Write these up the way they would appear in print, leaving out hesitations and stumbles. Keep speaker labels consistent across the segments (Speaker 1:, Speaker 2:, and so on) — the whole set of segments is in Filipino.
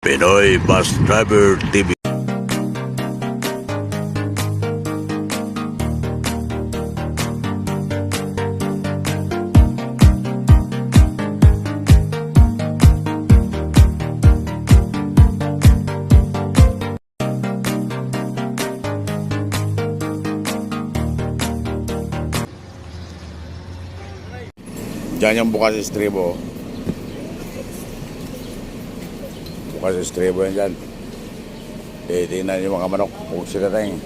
Speaker 1: Pinoy Bus Driver TV. Diyan yung bukas estribo. Bukas estribo yan dyan. Tingnan yung mga manok. Kung sila tayong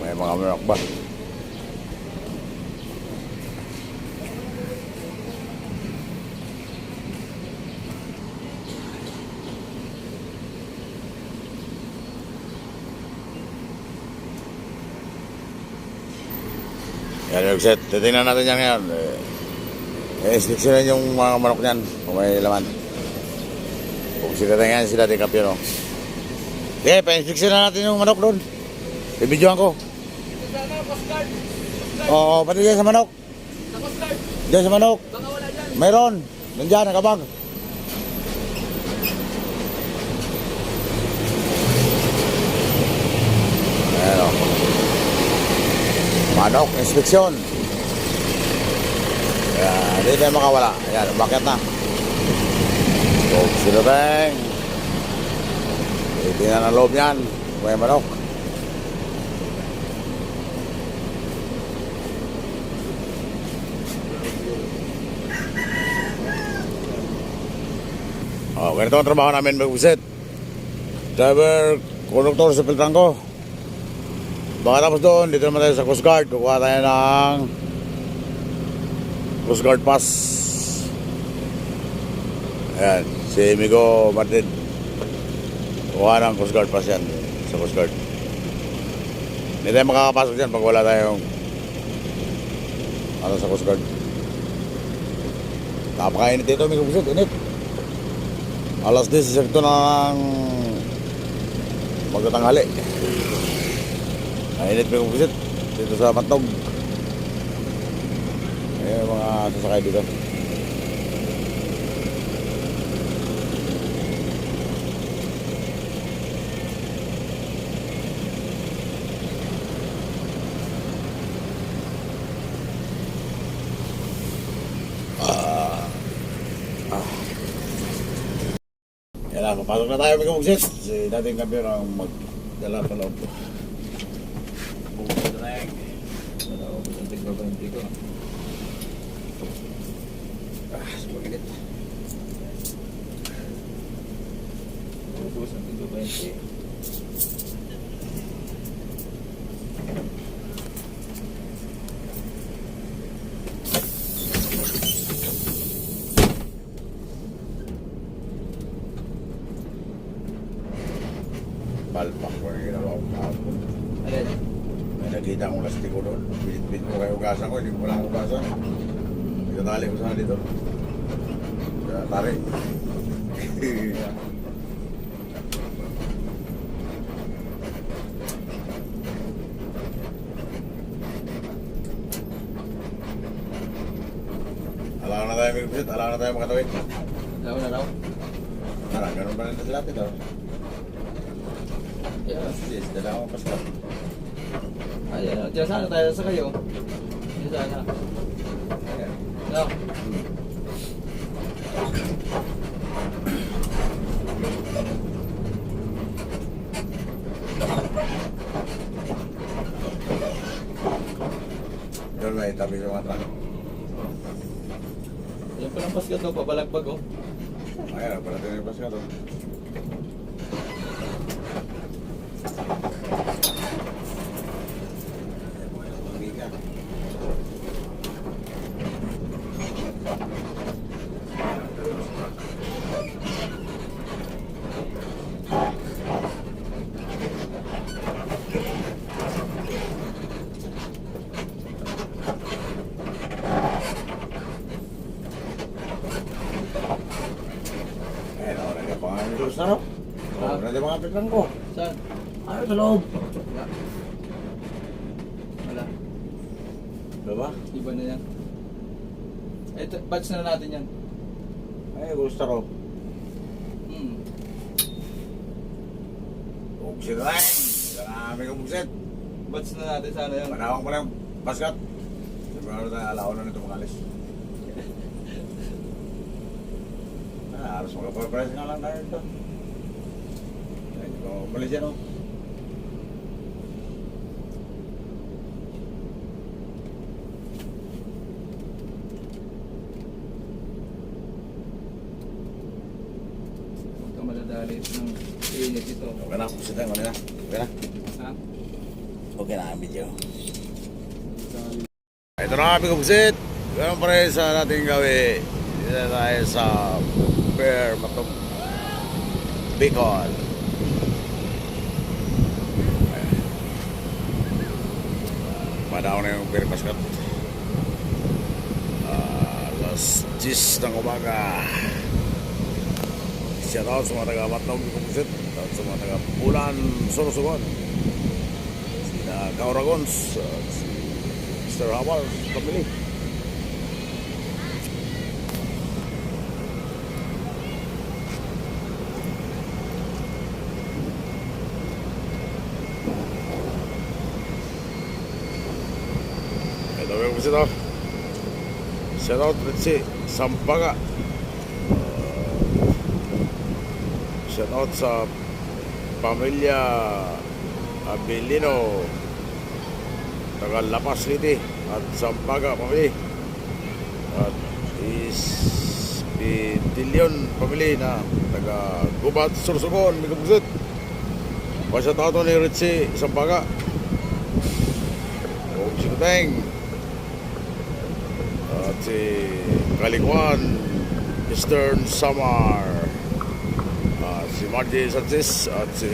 Speaker 1: may mga manok ba? Yan yung set. Titingnan natin yan ngayon. Inspeksyonan yung mga manok niyan kung may laman. Kung sila na yan, sila din kapyon. Okay, pa-inspeksyonan natin yung manok doon. Ibidyoan ko. Oo, pati dyan sa manok. Dyan sa manok. Mayroon. Nandyan, nakabag. Ayan o. Manok, inspeksyon. Hindi tayo makawala. Ayan, umakyat na. So, silubeng. Tingnan ang loob niyan. May manok. Ganito ang trabaho namin mag-visit. Driver, conductor sa Piltrangko. Baka tapos doon, dito naman tayo sa Coast Guard. Kukuha tayo ng Coast Guard Pass. Ayan, si Migo Martin. Kuha ng Coast Guard Pass yan sa Coast Guard. Hindi tayo makakapasok dyan pag wala tayong sa Coast Guard. Napakainit dito, Migo Busit, init. Alas 10 ito ng magtatanghali. Mainit, Migo Busit, dito sa Matnog. Ayan mga sasakay dito. Yan na, papasok na tayo mga mugsit. Si dating kampiyon ang magdala pa loob. Bukod na tayo. Sa tigbabanti ko. Sumagilit. Bukod sa tigbabanti. Palpak ko yung ginawa ko kahapon. Ayan. May nakita akong lastiko doon. Binit-bit ko kayo ugasan ko. Hindi ko lang ugasan. Pinatali ko sana dito. Kaya tarik. Alangan na tayo magpisit. Alangan na tayo makatawid.
Speaker 2: Alam na raw.
Speaker 1: Parang ganun pa rin sa lapit oh. Yes, dalawang pastor.
Speaker 2: Ayan, dyan sana tayo sa kayo. Dyan sana.
Speaker 1: Ayan.
Speaker 2: No.
Speaker 1: Doon may tabi yung mga truck.
Speaker 2: Yan pa ng paskat daw, pabalagbag oh.
Speaker 1: Ayan, parating yung pastor doon. Terus na, no? Oh, nandiyan mga pitlang ko.
Speaker 2: Saan?
Speaker 1: Ano sa loob?
Speaker 2: Wala. Wala.
Speaker 1: Diba?
Speaker 2: Iba na yan. Ito, batch na natin yan.
Speaker 1: Ay, gusto ko. Buksit na lang. Marami kang buksit.
Speaker 2: Batch na natin sana yun.
Speaker 1: Manawang pala yung baskat. Siguro tayo alaon na nito mga alis. Harus magkapapress nga lang tayo ito. Hindi ko malis yan, oh.
Speaker 2: Huwag ka madadalit ng init ito.
Speaker 1: Okay na, buksit na, okay na. Okay na.
Speaker 2: Ha?
Speaker 1: Okay na ang video. Ito na kami kubuksit. Ganun pa rin sa nating gawin. Dito na tayo sa Bear Matong Bicol. Madaw na yung Bear Paskat. Alas 10 ng umaga. Shout out sa mga taga Matong Kubuksit. Shout out sa mga taga Bulan Sorsogon. Sina Kauragons. Si Mr. Hawal Family. Ito yung kasi ito. Shout out si Sampaga. Shout out sa pamilya Abilino, taga Lapas City at Sampaga family at Ispitilyon family na taga Gubat Sorsogon, Migabugsit. Shout out ni Ritchie Sampaga. Si Kuteng at si Kalikuan Eastern Samar at si Marty Sanchez at si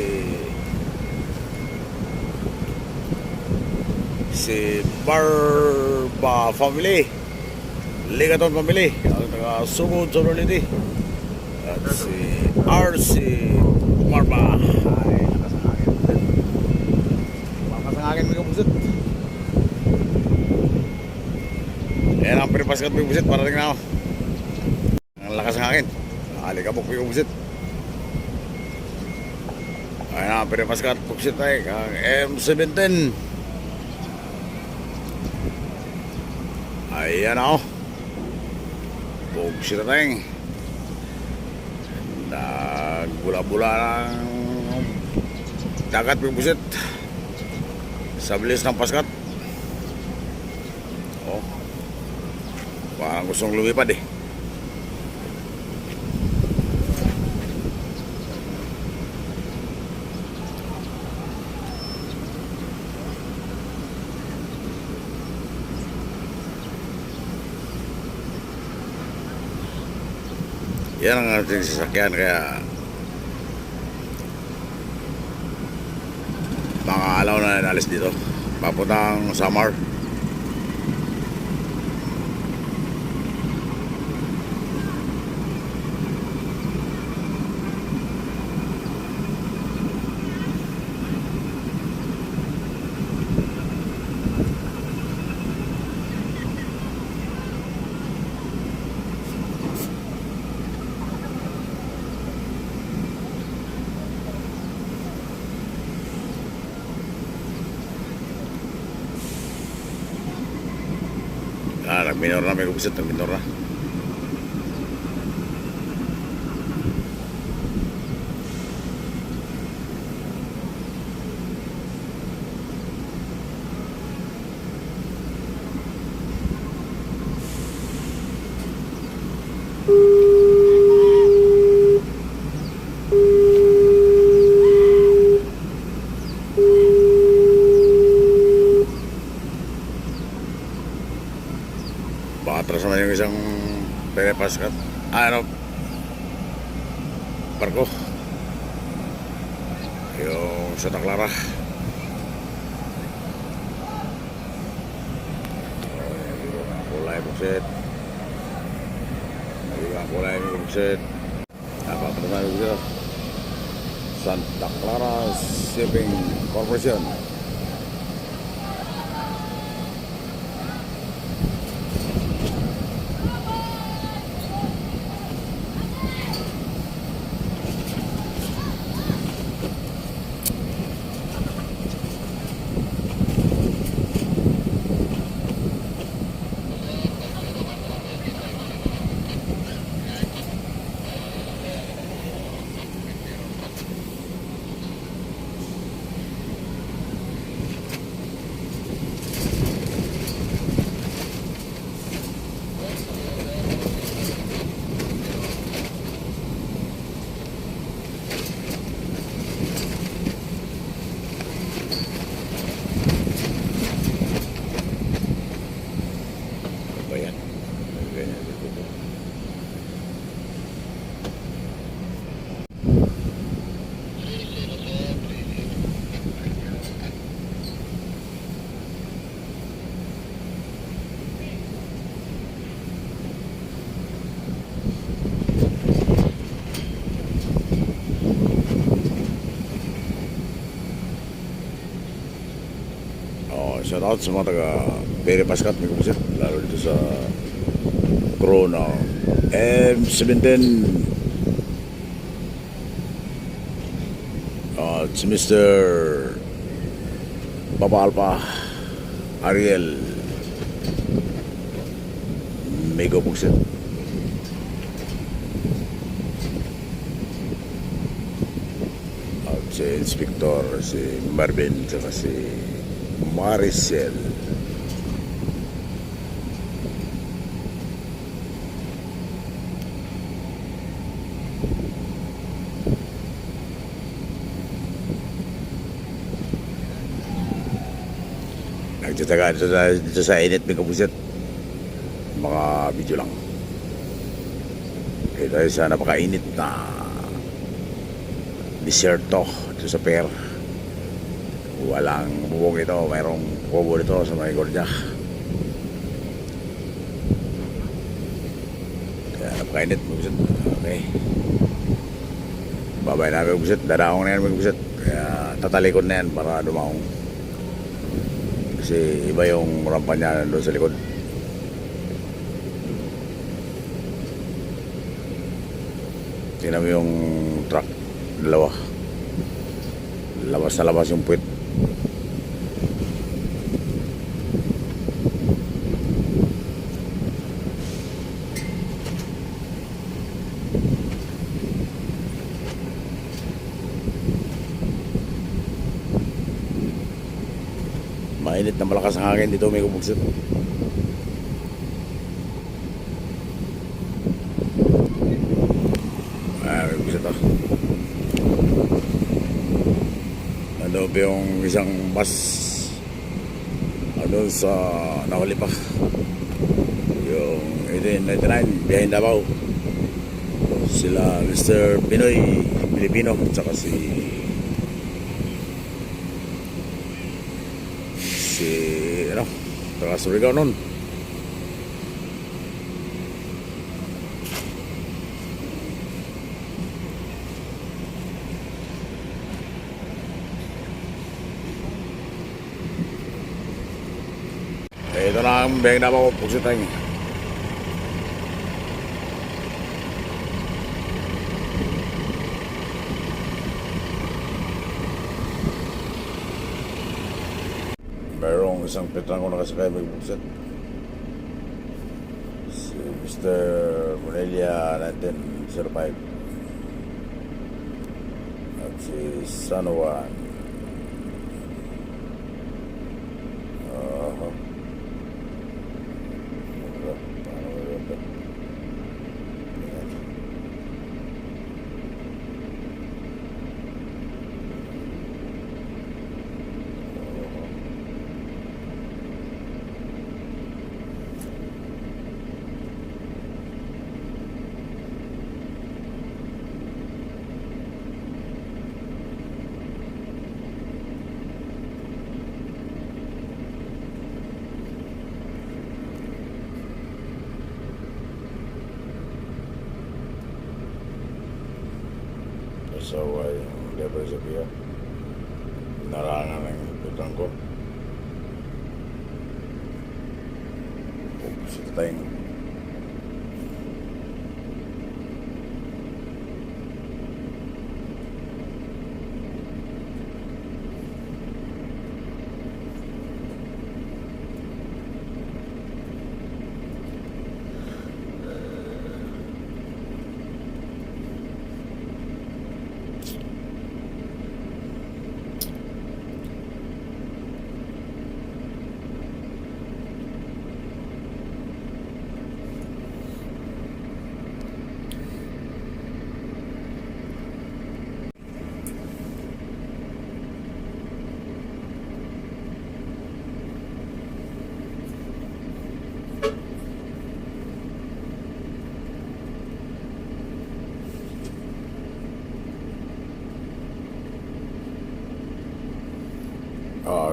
Speaker 1: Barba family, Ligaton family ang taga Sugod Sorority at si RC Barba. Ay, nakasangagin mga busit. Yan ang pinapaskat mo yung busit para tingnan ako. Ang lakas ng hangin. Alikabok mo yung busit. Ayan ang pinapaskat busit tayo. Ang M17. Ayan ako. Busit na tayo. Nagbula-bula ng dagat mo yung busit. Sa bilis ng paskat. Oh. Parang gustong lumipad eh. Yan ang ating sasakyan kaya mga alaw na nalis dito. Papuntang Samar. Nag-minor na, may kubisit, nag-minor na. Atras naman yung isang pinapaskat. Barko. Yung Santa Clara. Kulay buksit. Kulay buksit. Apa pertama buksit? Santa Clara Shipping Corporation. shoutout sa mga taga Pere Pascat, may kumisit, lalo dito sa Corona M17. At si Mr. Papa Alpa Ariel Mego Pugsit. At si Inspector, si Marvin, saka si Maricel. Nagtataga dito sa init, may kapusit. Mga video lang. Okay, tayo sa napakainit na disyerto dito sa Pear. Walang bubong ito, mayroong kubo dito sa may Gordia. Kaya napakainit, magbusit. Okay. Babay na magbusit, dadaong na yan magbusit. Kaya tatalikod na yan para dumaong. Kasi iba yung rampa niya doon sa likod. Tingnan mo yung truck, dalawa. Labas na labas yung puwit. Mainit na malakas ang hangin dito, may kubugsit. May kubugsit ah. Ano ba yung isang bus ano sa nakuli pa yung 1899 behind Davao, sila Mr. Pinoy Pilipino at saka si ano taga Surigao nun. Ito na ang beng na ako pugsitang. Merong isang petrang ko nakasakay may pugsit. Si Mr. Monelia 1905 at si San Juan. So ay level sa piya narangan ng putang ko sa tayong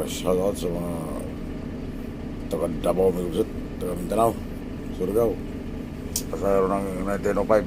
Speaker 1: shoutout sa mga taga Davao, may usat, taga Mindanao, Surigao, pasayro ng 1905.